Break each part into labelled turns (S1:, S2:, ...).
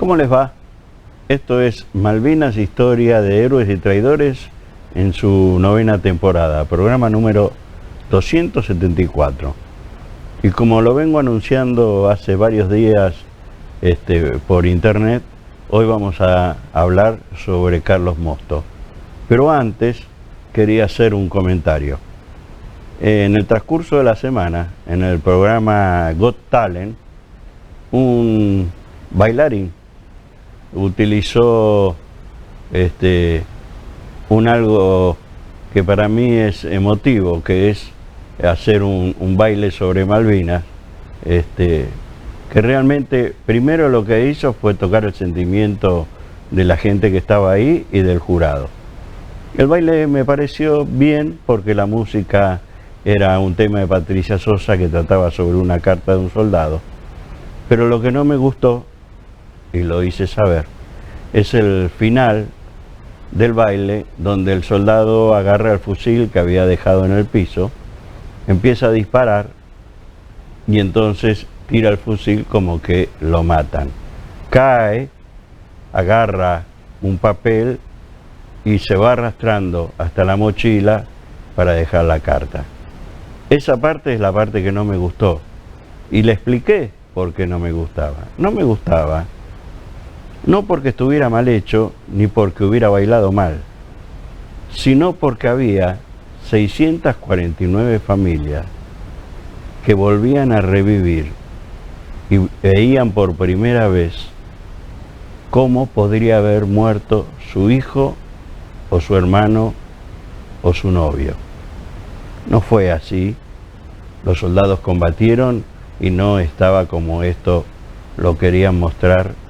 S1: ¿Cómo les va? Esto es Malvinas, historia de héroes y traidores en su 9ª temporada, programa número 274. Y como lo vengo anunciando hace varios días por internet, hoy vamos a hablar sobre Carlos Mosto. Pero antes quería hacer un comentario. En el transcurso de la semana, en el programa Got Talent, un bailarín utilizó algo que para mí es emotivo, que es hacer un baile sobre Malvinas, que realmente primero lo que hizo fue tocar el sentimiento de la gente que estaba ahí y del jurado. El baile me pareció bien porque la música era un tema de Patricia Sosa que trataba sobre una carta de un soldado, pero lo que no me gustó, y lo hice saber, es el final del baile donde el soldado agarra el fusil que había dejado en el piso, empieza a disparar y entonces tira el fusil como que lo matan. Cae, agarra un papel y se va arrastrando hasta la mochila para dejar la carta. Esa parte es la parte que no me gustó y le expliqué por qué no me gustaba. No me gustaba no porque estuviera mal hecho ni porque hubiera bailado mal, sino porque había 649 familias que volvían a revivir y veían por primera vez cómo podría haber muerto su hijo o su hermano o su novio. No fue así. Los soldados combatieron y no estaba como esto lo querían mostrar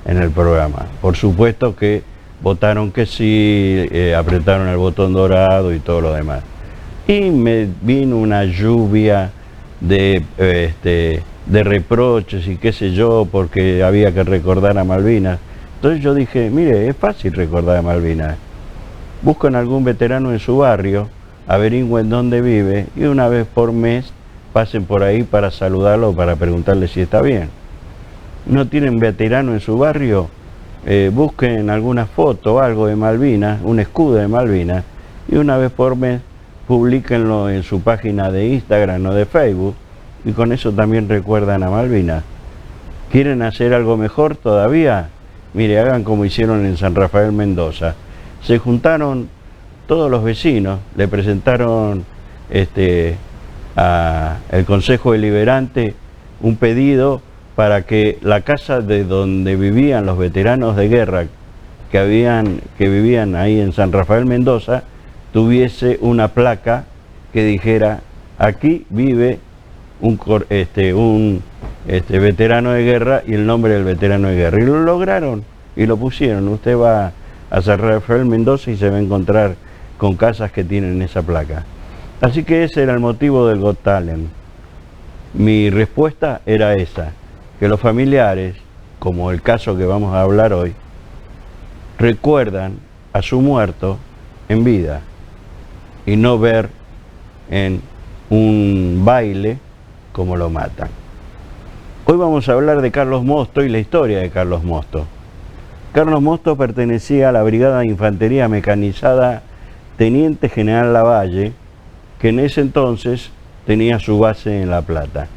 S1: en el programa. Por supuesto que votaron que sí, apretaron el botón dorado y todo lo demás. Y me vino una lluvia de reproches y qué sé yo, porque había que recordar a Malvinas. Entonces yo dije, mire, es fácil recordar a Malvinas. Buscan algún veterano en su barrio, averigüen dónde vive y una vez por mes pasen por ahí para saludarlo o para preguntarle si está bien. ¿No tienen veterano en su barrio? Busquen alguna foto o algo de Malvinas, un escudo de Malvinas, y una vez por mes publíquenlo en su página de Instagram o de Facebook, y con eso también recuerdan a Malvinas. ¿Quieren hacer algo mejor todavía? Mire, hagan como hicieron en San Rafael, Mendoza. Se juntaron todos los vecinos, le presentaron al Consejo Deliberante un pedido para que la casa de donde vivían los veteranos de guerra que vivían ahí en San Rafael, Mendoza, tuviese una placa que dijera: aquí vive un veterano de guerra, y el nombre del veterano de guerra. Y lo lograron y lo pusieron. Usted va a San Rafael, Mendoza y se va a encontrar con casas que tienen esa placa. Así que ese era el motivo del Got Talent. Mi respuesta era esa: que los familiares, como el caso que vamos a hablar hoy, recuerdan a su muerto en vida y no ver en un baile como lo matan. Hoy vamos a hablar de Carlos Mosto y la historia de Carlos Mosto. Carlos Mosto pertenecía a la Brigada de Infantería Mecanizada Teniente General Lavalle, que en ese entonces tenía su base en La Plata.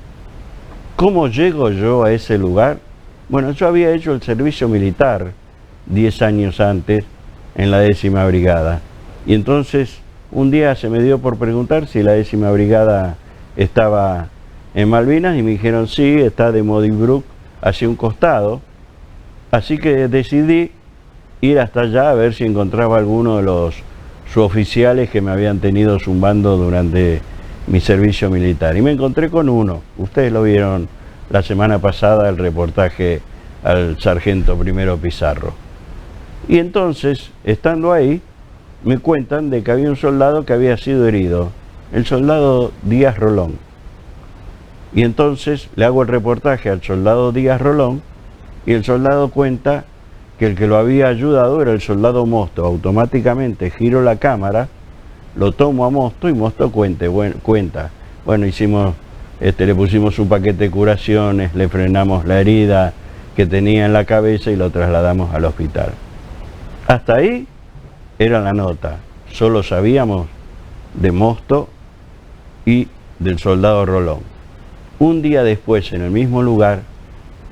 S1: ¿Cómo llego yo a ese lugar? Bueno, yo había hecho el servicio militar 10 años antes en la 10ª Brigada. Y entonces un día se me dio por preguntar si la 10ª Brigada estaba en Malvinas y me dijeron sí, está de Modibrook hacia un costado. Así que decidí ir hasta allá a ver si encontraba alguno de los suboficiales que me habían tenido zumbando durante mi servicio militar. Y me encontré con uno. Ustedes lo vieron la semana pasada, el reportaje al sargento primero Pizarro. Y entonces, estando ahí, me cuentan de que había un soldado que había sido herido, el soldado Díaz Rolón. Y entonces le hago el reportaje al soldado Díaz Rolón y el soldado cuenta que el que lo había ayudado era el soldado Mosto. Automáticamente giro la cámara, lo tomo a Mosto y Mosto cuenta. Bueno, hicimos, le pusimos un paquete de curaciones, le frenamos la herida, que tenía en la cabeza y lo trasladamos al hospital. Hasta ahí era la nota, solo sabíamos de Mosto y del soldado Rolón. Un día después, en el mismo lugar,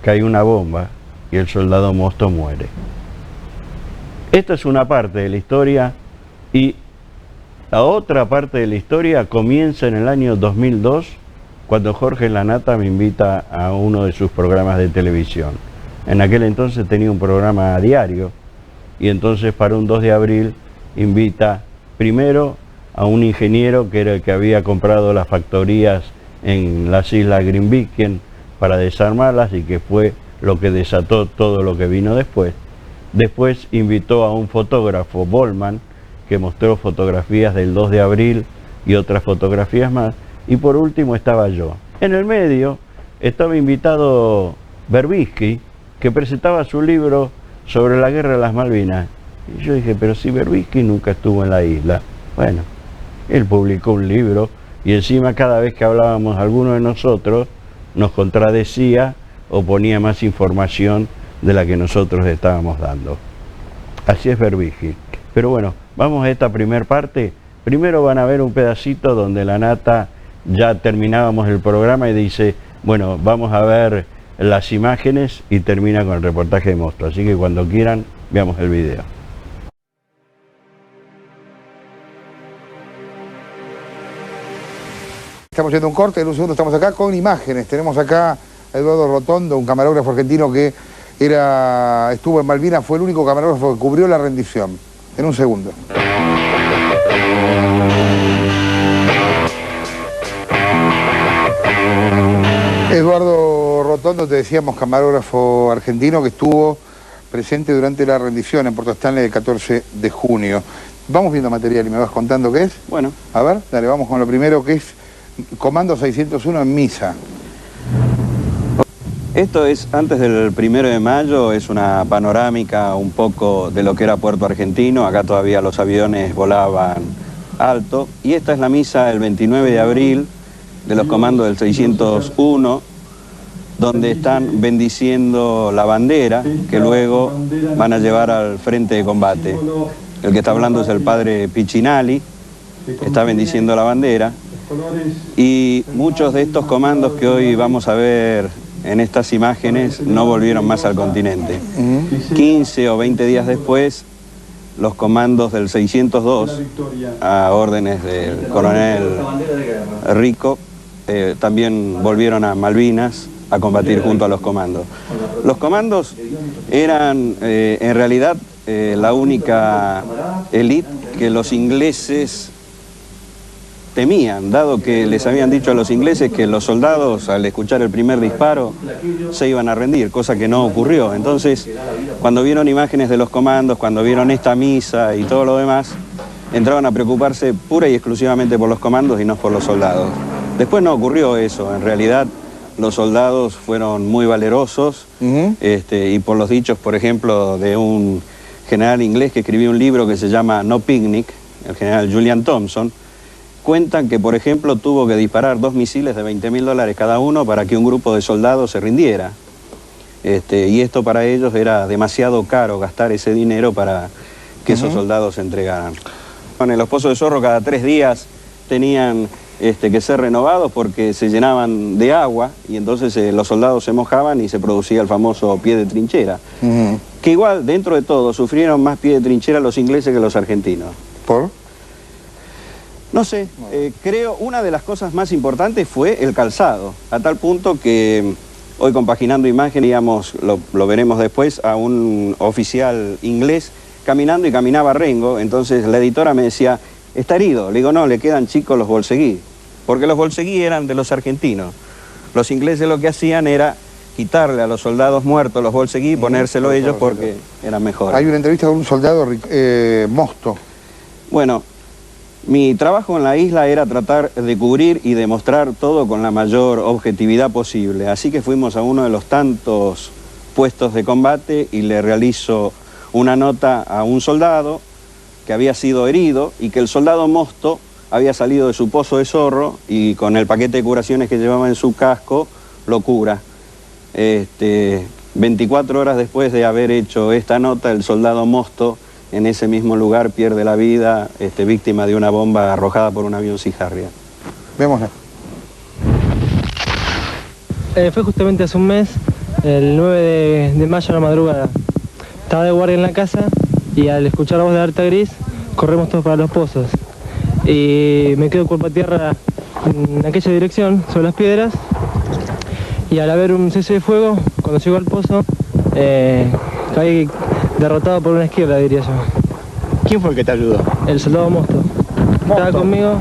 S1: cae una bomba y el soldado Mosto muere. Esta es una parte de la historia, y la otra parte de la historia comienza en el año 2002, cuando Jorge Lanata me invita a uno de sus programas de televisión. En aquel entonces tenía un programa diario, y entonces para un 2 de abril invita primero a un ingeniero que era el que había comprado las factorías en las islas Grimviken para desarmarlas, y que fue lo que desató todo lo que vino después. Después invitó a un fotógrafo, Bollman, que mostró fotografías del 2 de abril y otras fotografías más. Y por último estaba yo. En el medio estaba invitado Berbisky, que presentaba su libro sobre la guerra de las Malvinas. Y yo dije, pero si Berbisky nunca estuvo en la isla. Bueno, él publicó un libro y encima cada vez que hablábamos alguno de nosotros nos contradecía o ponía más información de la que nosotros estábamos dando. Así es Berbisky. Pero bueno, vamos a esta primer parte. Primero van a ver un pedacito donde Lanata, ya terminábamos el programa y dice, bueno, vamos a ver las imágenes, y termina con el reportaje de Mosto. Así que cuando quieran, veamos el video.
S2: Estamos yendo a un corte, en un segundo estamos acá con imágenes. Tenemos acá a Eduardo Rotondo, un camarógrafo argentino que estuvo en Malvinas, fue el único camarógrafo que cubrió la rendición. En un segundo. Eduardo Rotondo, te decíamos, camarógrafo argentino que estuvo presente durante la rendición en Puerto Stanley el 14 de junio. Vamos viendo material y me vas contando qué es.
S3: Bueno.
S2: A ver, dale, vamos con lo primero, que es Comando 601 en Misa.
S3: Esto es antes del 1 de mayo, es una panorámica un poco de lo que era Puerto Argentino. Acá todavía los aviones volaban alto. Y esta es la misa del 29 de abril de los comandos del 601, donde están bendiciendo la bandera que luego van a llevar al frente de combate. El que está hablando es el padre Piccinali, que está bendiciendo la bandera. Y muchos de estos comandos que hoy vamos a ver en estas imágenes no volvieron más al continente. 15 o 20 días después, los comandos del 602, a órdenes del coronel Rico, también volvieron a Malvinas a combatir junto a los comandos. Los comandos eran en realidad la única élite que los ingleses temían, dado que les habían dicho a los ingleses que los soldados, al escuchar el primer disparo, se iban a rendir, cosa que no ocurrió. Entonces, cuando vieron imágenes de los comandos, cuando vieron esta misa y todo lo demás, entraban a preocuparse pura y exclusivamente por los comandos y no por los soldados. Después no ocurrió eso, en realidad los soldados fueron muy valerosos, y por los dichos, por ejemplo, de un general inglés que escribió un libro que se llama No Picnic, el general Julian Thompson, cuentan que, por ejemplo, tuvo que disparar 2 misiles de $20.000 cada uno para que un grupo de soldados se rindiera. Y esto para ellos era demasiado caro, gastar ese dinero para que esos soldados se entregaran. En los pozos de Zorro cada 3 días tenían que ser renovados porque se llenaban de agua, y entonces los soldados se mojaban y se producía el famoso pie de trinchera. Que igual, dentro de todo, sufrieron más pie de trinchera los ingleses que los argentinos.
S2: ¿Por?
S3: No sé, creo una de las cosas más importantes fue el calzado, a tal punto que hoy, compaginando imagen, digamos, lo veremos después, a un oficial inglés caminando, y caminaba rengo. Entonces la editora me decía, ¿está herido? Le digo, no, le quedan chicos los bolseguí, porque los bolseguí eran de los argentinos. Los ingleses lo que hacían era quitarle a los soldados muertos los bolseguí y ponérselo ellos porque eran mejores.
S2: Hay una entrevista con un soldado, Mosto.
S3: Bueno, mi trabajo en la isla era tratar de cubrir y de mostrar todo con la mayor objetividad posible. Así que fuimos a uno de los tantos puestos de combate y le realizo una nota a un soldado que había sido herido, y que el soldado Mosto había salido de su pozo de Zorro y con el paquete de curaciones que llevaba en su casco lo cura. 24 horas después de haber hecho esta nota, el soldado Mosto en ese mismo lugar pierde la vida, víctima de una bomba arrojada por un avión Sea Harrier.
S2: Vémosla.
S4: Fue justamente hace un mes, el 9 de mayo a la madrugada. Estaba de guardia en la casa y al escuchar la voz de alerta gris, corremos todos para los pozos. Y me quedo cuerpo a tierra en aquella dirección, sobre las piedras, y al haber un cese de fuego, cuando llego al pozo, caí derrotado por una izquierda, diría yo.
S5: ¿Quién fue el que te ayudó?
S4: El soldado Mosto. Estaba conmigo.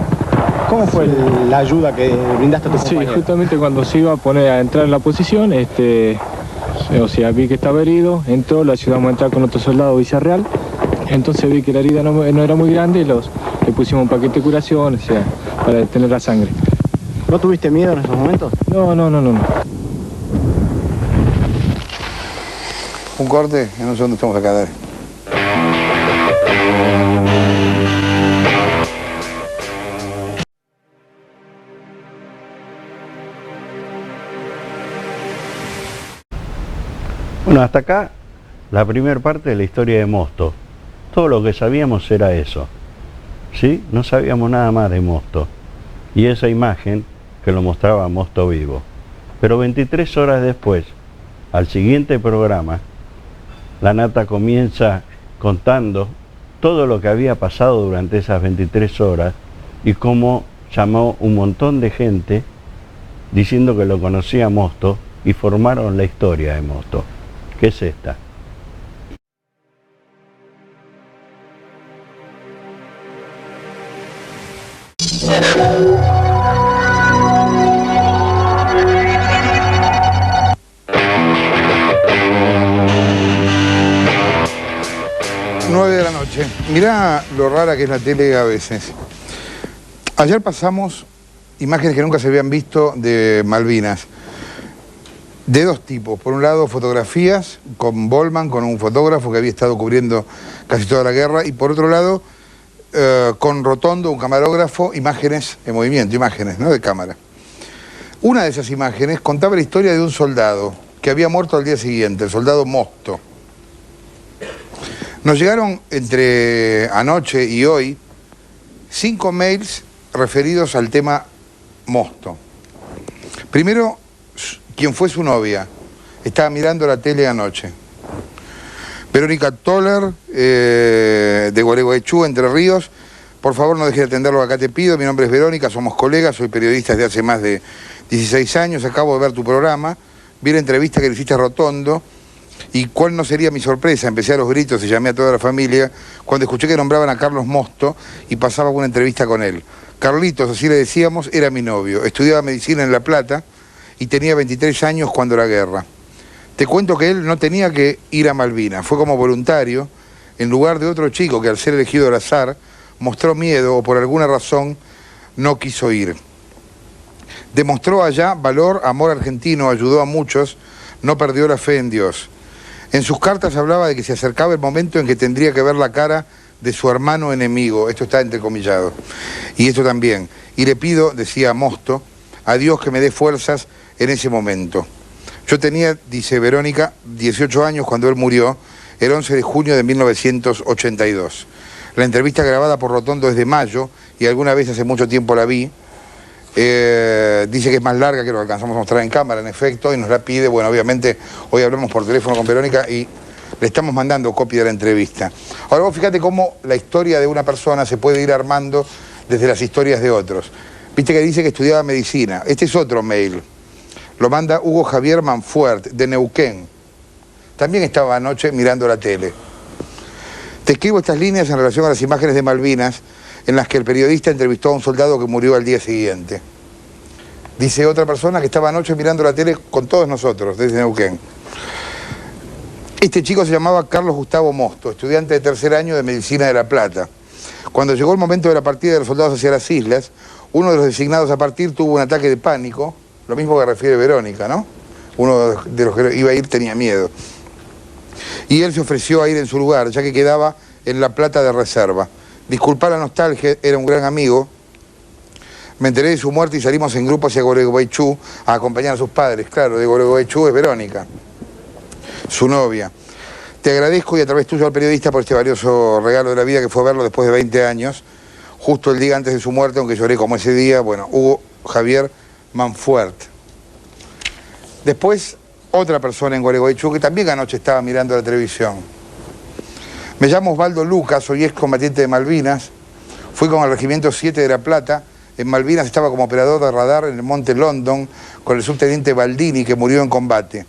S5: ¿Cómo fue la ayuda que brindaste a tu compañero?
S6: Sí, justamente cuando se iba a poner a entrar en la posición, o sea, vi que estaba herido, entró, lo ayudamos a entrar con otro soldado Villarreal, entonces vi que la herida no era muy grande y le pusimos un paquete de curación, o sea, para detener la sangre.
S5: ¿No tuviste miedo en esos momentos?
S6: No.
S2: Un corte, en un segundo estamos acá, dale.
S1: Bueno, hasta acá la primera parte de la historia de Mosto. Todo lo que sabíamos era eso, ¿sí? No sabíamos nada más de Mosto. Y esa imagen que lo mostraba Mosto vivo. Pero 23 horas después, al siguiente programa, la Nata comienza contando todo lo que había pasado durante esas 23 horas y cómo llamó un montón de gente diciendo que lo conocía Mosto y formaron la historia de Mosto, que es esta.
S2: Nueve de la noche. Mirá lo rara que es la tele a veces. Ayer pasamos imágenes que nunca se habían visto de Malvinas. De dos tipos. Por un lado, fotografías con Bollman, con un fotógrafo que había estado cubriendo casi toda la guerra. Y por otro lado, con Rotondo, un camarógrafo, imágenes en movimiento, imágenes, ¿no?, de cámara. Una de esas imágenes contaba la historia de un soldado que había muerto al día siguiente, el soldado Mosto. Nos llegaron entre anoche y hoy 5 mails referidos al tema Mosto. Primero, quien fue su novia. Estaba mirando la tele anoche. Verónica Toller, de Gualeguaychú, Entre Ríos. Por favor, no dejes de atenderlo, acá te pido. Mi nombre es Verónica, somos colegas, soy periodista desde hace más de 16 años. Acabo de ver tu programa, vi la entrevista que le hiciste a Rotondo. Y cuál no sería mi sorpresa, empecé a los gritos y llamé a toda la familia cuando escuché que nombraban a Carlos Mosto y pasaba una entrevista con él. Carlitos, así le decíamos, era mi novio. Estudiaba medicina en La Plata y tenía 23 años cuando la guerra. Te cuento que él no tenía que ir a Malvinas, fue como voluntario en lugar de otro chico que al ser elegido al azar mostró miedo o por alguna razón no quiso ir. Demostró allá valor, amor argentino, ayudó a muchos, no perdió la fe en Dios. En sus cartas hablaba de que se acercaba el momento en que tendría que ver la cara de su hermano enemigo, esto está entrecomillado, y esto también. Y le pido, decía Mosto, a Dios que me dé fuerzas en ese momento. Yo tenía, dice Verónica, 18 años cuando él murió, el 11 de junio de 1982. La entrevista grabada por Rotondo es de mayo, y alguna vez hace mucho tiempo la vi. Dice que es más larga que lo alcanzamos a mostrar en cámara, en efecto, y nos la pide. Bueno, obviamente hoy hablamos por teléfono con Verónica y le estamos mandando copia de la entrevista. Ahora vos fíjate cómo la historia de una persona se puede ir armando desde las historias de otros. Viste que dice que estudiaba medicina. Este es otro mail. Lo manda Hugo Javier Manfuert, de Neuquén. También estaba anoche mirando la tele. Te escribo estas líneas en relación a las imágenes de Malvinas en las que el periodista entrevistó a un soldado que murió al día siguiente. Dice otra persona que estaba anoche mirando la tele con todos nosotros, desde Neuquén. Este chico se llamaba Carlos Gustavo Mosto, estudiante de tercer año de Medicina de La Plata. Cuando llegó el momento de la partida de los soldados hacia las islas, uno de los designados a partir tuvo un ataque de pánico, lo mismo que refiere Verónica, ¿no? Uno de los que iba a ir tenía miedo. Y él se ofreció a ir en su lugar, ya que quedaba en La Plata de reserva. Disculpa la nostalgia, era un gran amigo. Me enteré de su muerte y salimos en grupo hacia Gualeguaychú a acompañar a sus padres. Claro, de Gualeguaychú es Verónica. su novia. Te agradezco y a través tuyo al periodista por este valioso regalo de la vida que fue verlo después de 20 años, justo el día antes de su muerte, aunque lloré como ese día, bueno, Hugo Javier Manfuert. Después, otra persona en Gualeguaychú que también anoche estaba mirando la televisión. Me llamo Osvaldo Lucas, soy excombatiente de Malvinas, fui con el Regimiento 7 de La Plata, en Malvinas estaba como operador de radar en el Monte London con el subteniente Baldini que murió en combate.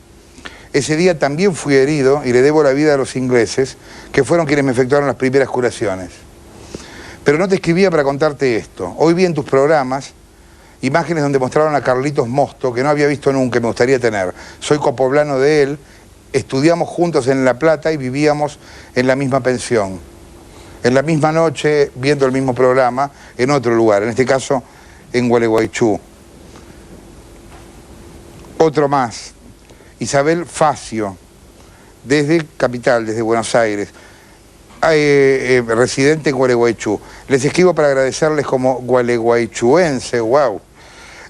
S2: Ese día también fui herido y le debo la vida a los ingleses, que fueron quienes me efectuaron las primeras curaciones. Pero no te escribía para contarte esto. Hoy vi en tus programas imágenes donde mostraron a Carlitos Mosto, que no había visto nunca y me gustaría tener. Soy copoblano de él, estudiamos juntos en La Plata y vivíamos en la misma pensión. En la misma noche, viendo el mismo programa, en otro lugar, en este caso en Gualeguaychú. Otro más. Isabel Facio, desde Capital, desde Buenos Aires, residente en Gualeguaychú. Les escribo para agradecerles como gualeguaychuense, wow,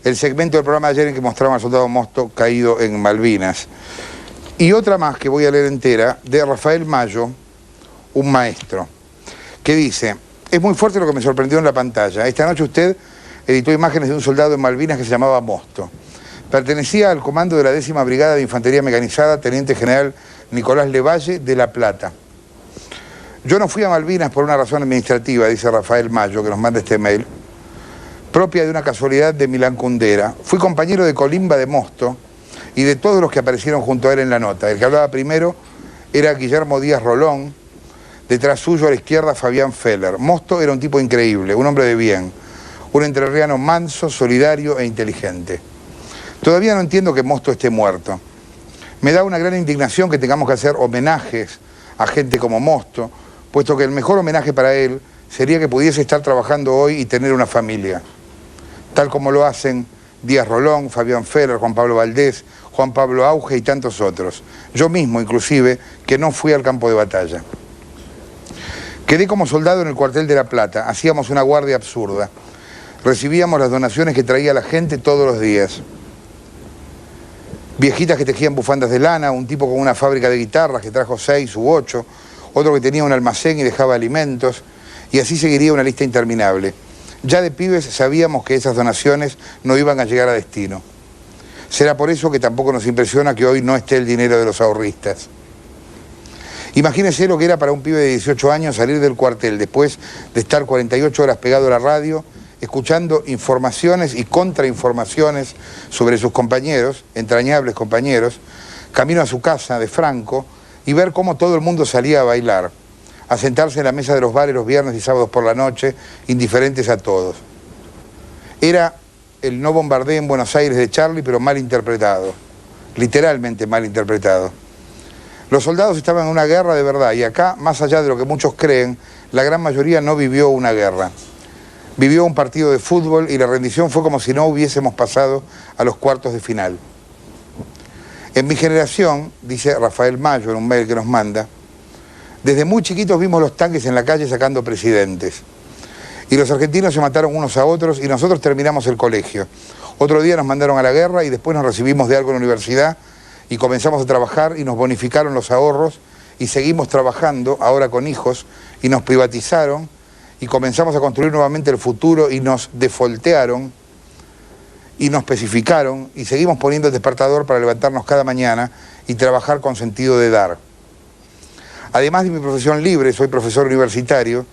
S2: el segmento del programa de ayer en que mostraban al soldado Mosto caído en Malvinas. Y otra más que voy a leer entera, de Rafael Mayo, un maestro, que dice: es muy fuerte lo que me sorprendió en la pantalla. Esta noche usted editó imágenes de un soldado en Malvinas que se llamaba Mosto. Pertenecía al comando de la 10ª Brigada de Infantería Mecanizada, Teniente General Nicolás Levalle, de La Plata. Yo no fui a Malvinas por una razón administrativa, dice Rafael Mayo, que nos manda este mail, propia de una casualidad de Milán Kundera. Fui compañero de colimba de Mosto y de todos los que aparecieron junto a él en la nota. El que hablaba primero era Guillermo Díaz Rolón, detrás suyo a la izquierda Fabián Feller. Mosto era un tipo increíble, un hombre de bien, un entrerriano manso, solidario e inteligente. Todavía no entiendo que Mosto esté muerto. Me da una gran indignación que tengamos que hacer homenajes a gente como Mosto, puesto que el mejor homenaje para él sería que pudiese estar trabajando hoy y tener una familia, tal como lo hacen Díaz Rolón, Fabián Feller, Juan Pablo Valdés, Juan Pablo Auge y tantos otros. Yo mismo, inclusive, que no fui al campo de batalla. Quedé como soldado en el cuartel de La Plata, hacíamos una guardia absurda. Recibíamos las donaciones que traía la gente todos los días. Viejitas que tejían bufandas de lana, un tipo con una fábrica de guitarras que trajo 6 u 8, otro que tenía un almacén y dejaba alimentos, y así seguiría una lista interminable. Ya de pibes sabíamos que esas donaciones no iban a llegar a destino. Será por eso que tampoco nos impresiona que hoy no esté el dinero de los ahorristas. Imagínense lo que era para un pibe de 18 años salir del cuartel después de estar 48 horas pegado a la radio, escuchando informaciones y contrainformaciones sobre sus compañeros, entrañables compañeros, camino a su casa de Franco y ver cómo todo el mundo salía a bailar, a sentarse en la mesa de los bares los viernes y sábados por la noche, indiferentes a todos. Era el no bombardeo en Buenos Aires de Charlie, pero mal interpretado, literalmente mal interpretado. Los soldados estaban en una guerra de verdad y acá, más allá de lo que muchos creen, la gran mayoría no vivió una guerra. Vivió un partido de fútbol y la rendición fue como si no hubiésemos pasado a los cuartos de final. En mi generación, dice Rafael Mayo en un mail que nos manda, desde muy chiquitos vimos los tanques en la calle sacando presidentes. Y los argentinos se mataron unos a otros y nosotros terminamos el colegio. Otro día nos mandaron a la guerra y después nos recibimos de algo en la universidad y comenzamos a trabajar y nos bonificaron los ahorros y seguimos trabajando, ahora con hijos, y nos privatizaron y comenzamos a construir nuevamente el futuro y nos defoltearon y nos especificaron y seguimos poniendo el despertador para levantarnos cada mañana y trabajar con sentido de dar. Además de mi profesión libre, soy profesor universitario,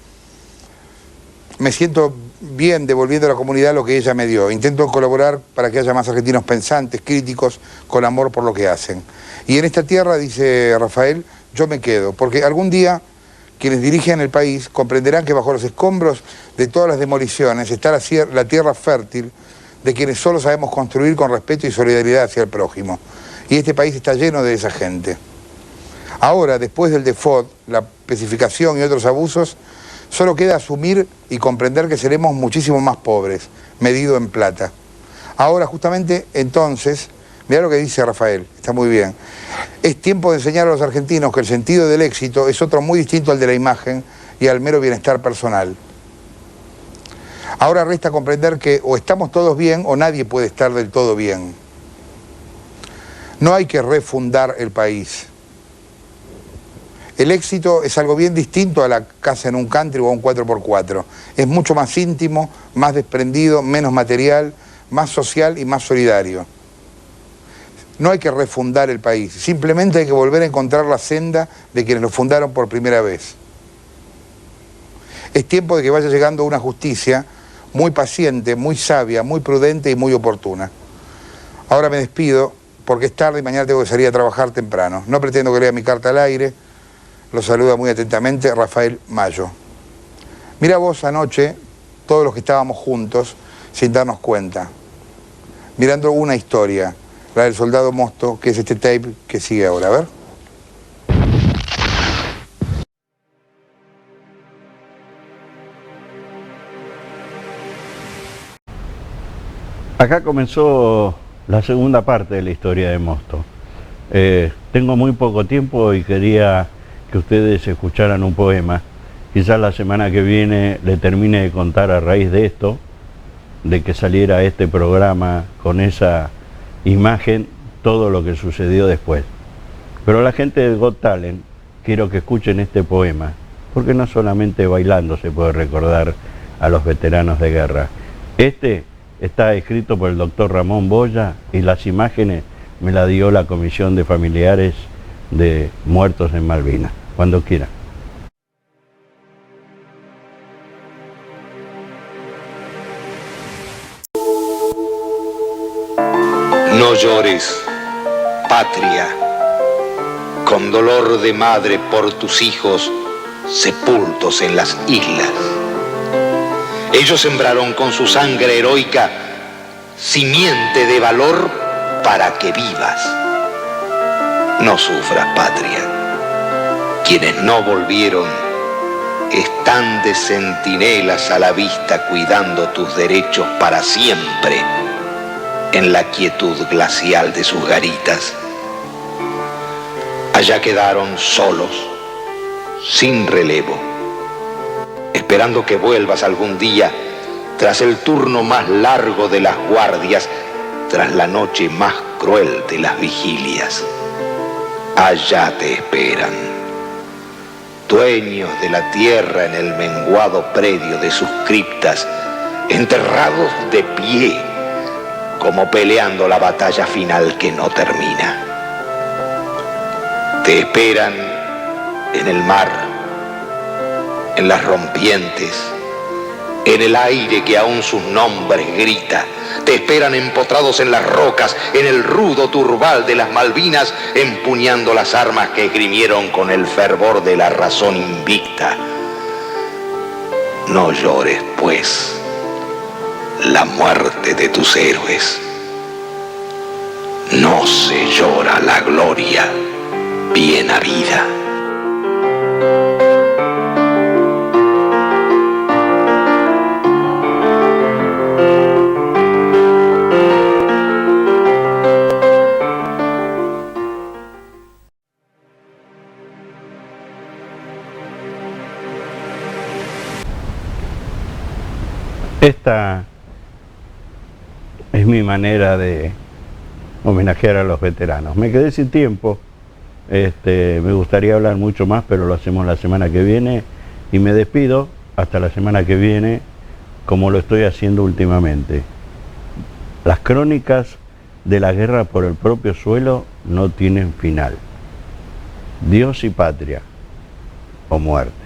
S2: me siento bien devolviendo a la comunidad lo que ella me dio. Intento colaborar para que haya más argentinos pensantes, críticos, con amor por lo que hacen. Y en esta tierra, dice Rafael, yo me quedo, porque algún día quienes dirigen el país comprenderán que bajo los escombros de todas las demoliciones está la tierra fértil de quienes solo sabemos construir con respeto y solidaridad hacia el prójimo. Y este país está lleno de esa gente. Ahora, después del default, la especificación y otros abusos, solo queda asumir y comprender que seremos muchísimo más pobres, medido en plata. Ahora, justamente, entonces, mirá lo que dice Rafael, está muy bien. Es tiempo de enseñar a los argentinos que el sentido del éxito es otro muy distinto al de la imagen y al mero bienestar personal. Ahora resta comprender que o estamos todos bien o nadie puede estar del todo bien. No hay que refundar el país. El éxito es algo bien distinto a la casa en un country o a un 4x4. Es mucho más íntimo, más desprendido, menos material, más social y más solidario. No hay que refundar el país, simplemente hay que volver a encontrar la senda de quienes lo fundaron por primera vez. Es tiempo de que vaya llegando una justicia muy paciente, muy sabia, muy prudente y muy oportuna. Ahora me despido porque es tarde y mañana tengo que salir a trabajar temprano. No pretendo que lea mi carta al aire. Lo saluda muy atentamente Rafael Mayo. Mira vos anoche, todos los que estábamos juntos, sin darnos cuenta, mirando una historia, la del soldado Mosto, que es este tape que sigue ahora. A ver.
S1: Acá comenzó la segunda parte de la historia de Mosto. Tengo muy poco tiempo y quería que ustedes escucharan un poema. Quizás la semana que viene le termine de contar a raíz de esto, de que saliera este programa con esa imagen, todo lo que sucedió después. Pero la gente de Got Talent, quiero que escuchen este poema, porque no solamente bailando se puede recordar a los veteranos de guerra. Este está escrito por el doctor Ramón Boya y las imágenes me las dio la Comisión de Familiares de Muertos en Malvinas. Cuando quiera.
S7: No llores, patria, con dolor de madre por tus hijos sepultos en las islas. Ellos sembraron con su sangre heroica simiente de valor para que vivas. No sufras, patria. Quienes no volvieron están de centinelas a la vista cuidando tus derechos para siempre en la quietud glacial de sus garitas. Allá quedaron solos, sin relevo, esperando que vuelvas algún día tras el turno más largo de las guardias, tras la noche más cruel de las vigilias. Allá te esperan, dueños de la tierra en el menguado predio de sus criptas, enterrados de pie, como peleando la batalla final que no termina. Te esperan en el mar, en las rompientes, en el aire que aún sus nombres grita. Te esperan empotrados en las rocas, en el rudo turbal de las Malvinas, empuñando las armas que esgrimieron con el fervor de la razón invicta. No llores, pues, la muerte de tus héroes. No se llora la gloria bien habida.
S1: Esta es mi manera de homenajear a los veteranos. Me quedé sin tiempo, me gustaría hablar mucho más, pero lo hacemos la semana que viene y me despido hasta la semana que viene, como lo estoy haciendo últimamente. Las crónicas de la guerra por el propio suelo no tienen final. Dios y patria, o muerte.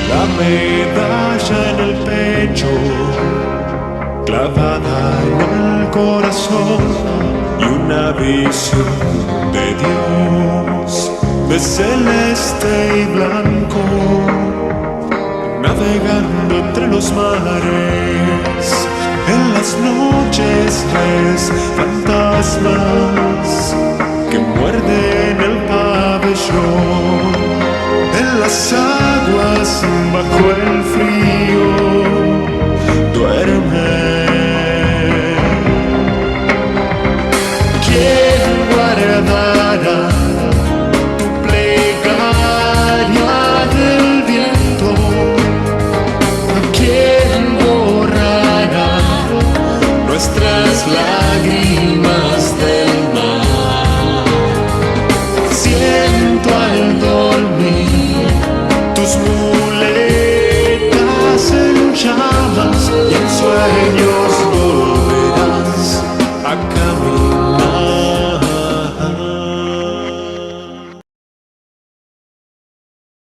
S8: La medalla en el pecho, clavada en el corazón, y una visión de Dios, de celeste y blanco, navegando entre los mares. En las noches ves fantasmas que que muerde en el pabellón, en las aguas bajo el frío, duerme